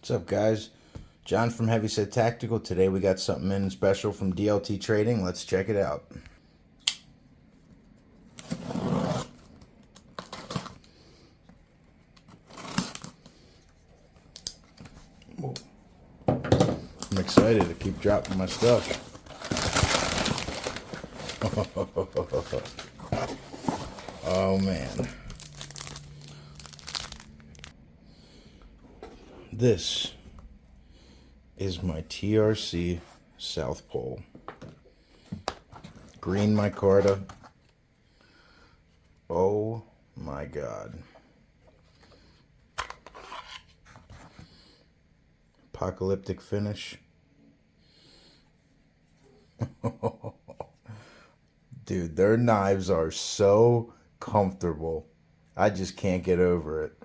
What's up, guys? John from Heavyset Tactical. Today we got something in special from DLT Trading. Let's check it out. Whoa. I'm excited to keep dropping my stuff. Oh man. This is my TRC South Pole. Green micarta. Oh my god. Apocalyptic finish. Dude, their knives are so comfortable. I just can't get over it.